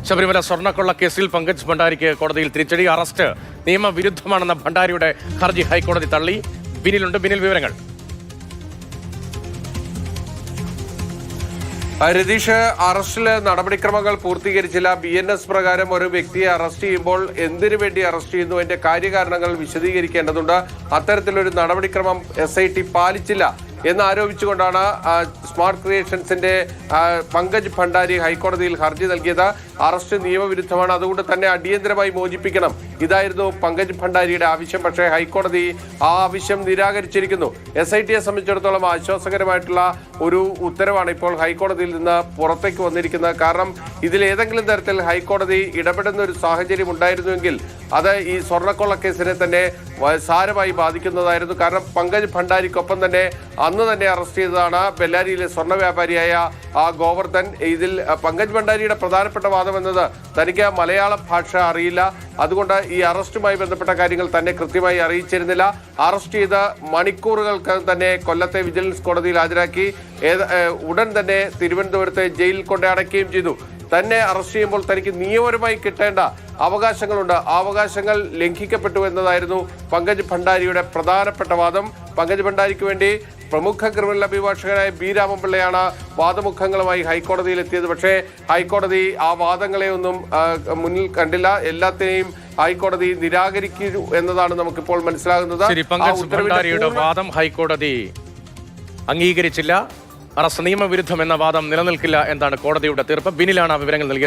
ശബരിമല സ്വർണ്ണക്കൊള്ള കേസിൽ പങ്കജ് ഭണ്ഡാരിക്ക് കോടതിയിൽ തിരിച്ചടി. അറസ്റ്റ് നിയമവിരുദ്ധമാണെന്ന ഭണ്ഡാരിയുടെ ഹർജി ഹൈക്കോടതി തള്ളി. ബിനിലുണ്ട്. ബിനിൽ, വിവരങ്ങൾ. രതീഷ്, അറസ്റ്റില് നടപടിക്രമങ്ങൾ പൂർത്തീകരിച്ചില്ല. BNS പ്രകാരം ഒരു വ്യക്തിയെ അറസ്റ്റ് ചെയ്യുമ്പോൾ എന്തിനു വേണ്ടി അറസ്റ്റ് ചെയ്യുന്നു, അതിന്റെ കാര്യകാരണങ്ങൾ വിശദീകരിക്കേണ്ടതുണ്ട്. അത്തരത്തിലൊരു നടപടിക്രമം SIT പാലിച്ചില്ല എന്നാരോപിച്ചുകൊണ്ടാണ് സ്മാർട്ട് ക്രിയേഷൻസിന്റെ പങ്കജ് ഭണ്ഡാരി ഹൈക്കോടതിയിൽ ഹർജി നൽകിയത്. അറസ്റ്റ് നിയമവിരുദ്ധമാണ്, അതുകൊണ്ട് തന്നെ അടിയന്തരമായി മോചിപ്പിക്കണം, ഇതായിരുന്നു പങ്കജ് ഭണ്ഡാരിയുടെ ആവശ്യം. പക്ഷേ ഹൈക്കോടതി ആ ആവശ്യം നിരാകരിച്ചിരിക്കുന്നു. SITയെ സംബന്ധിച്ചിടത്തോളം ആശ്വാസകരമായിട്ടുള്ള ഒരു ഉത്തരവാണ് ഇപ്പോൾ ഹൈക്കോടതിയിൽ നിന്ന് പുറത്തേക്ക് വന്നിരിക്കുന്നത്. കാരണം ഇതിലേതെങ്കിലും തരത്തിൽ ഹൈക്കോടതി ഇടപെടുന്ന ഒരു സാഹചര്യം ഉണ്ടായിരുന്നുവെങ്കിൽ അത് ഈ സ്വർണ്ണക്കൊള്ള കേസിനെ തന്നെ സാരമായി ബാധിക്കുന്നതായിരുന്നു. കാരണം പങ്കജ് ഭണ്ഡാരിക്കൊപ്പം തന്നെ അന്ന് തന്നെ അറസ്റ്റ് ചെയ്തതാണ് ബെല്ലാരിയിലെ സ്വർണ്ണ വ്യാപാരിയായ ഗോവർദ്ധൻ. ഇതിൽ പങ്കജ് ഭണ്ഡാരിയുടെ പ്രധാനപ്പെട്ട വാദം എന്നത് തനിക്ക് മലയാള ഭാഷ അറിയില്ല, അതുകൊണ്ട് ഈ അറസ്റ്റുമായി ബന്ധപ്പെട്ട കാര്യങ്ങൾ തന്നെ കൃത്യമായി അറിയിച്ചിരുന്നില്ല. അറസ്റ്റ് ചെയ്ത് മണിക്കൂറുകൾക്ക് തന്നെ കൊല്ലത്തെ വിജിലൻസ് കോടതിയിൽ ഹാജരാക്കി. ഉടൻ തന്നെ തിരുവനന്തപുരത്തെ ജയിലിൽ കൊണ്ട് അടയ്ക്കുകയും ചെയ്തു. തന്നെ അറസ്റ്റ് ചെയ്യുമ്പോൾ തനിക്ക് നിയമപരമായി കിട്ടേണ്ട അവകാശങ്ങളുണ്ട്, ആ അവകാശങ്ങൾ ലംഘിക്കപ്പെട്ടു എന്നതായിരുന്നു പങ്കജ് ഭണ്ഡാരിയുടെ പ്രധാനപ്പെട്ട വാദം. പങ്കജ് ഭണ്ഡാരിക്ക് വേണ്ടി പ്രമുഖ ക്രിമിനൽ അഭിഭാഷകനായ B. രാമൻപിള്ളയാണ് വാദമുഖങ്ങളുമായി ഹൈക്കോടതിയിൽ എത്തിയത്. പക്ഷേ ഹൈക്കോടതി ആ വാദങ്ങളെ ഒന്നും മുന്നിൽ കണ്ടില്ല. എല്ലാത്തിനെയും ഹൈക്കോടതി നിരാകരിക്കൂ എന്നതാണ് നമുക്കിപ്പോൾ മനസ്സിലാകുന്നത്. പങ്കജ് ഭണ്ഡാരിയുടെ വാദം ഹൈക്കോടതി അംഗീകരിച്ചില്ല. അറസ്റ്റ് നിയമവിരുദ്ധം എന്ന വാദം നിലനിൽക്കില്ല എന്നാണ് കോടതിയുടെ തീർപ്പ്. ബിനിലാണ് വിവരങ്ങൾ നൽകിയത്.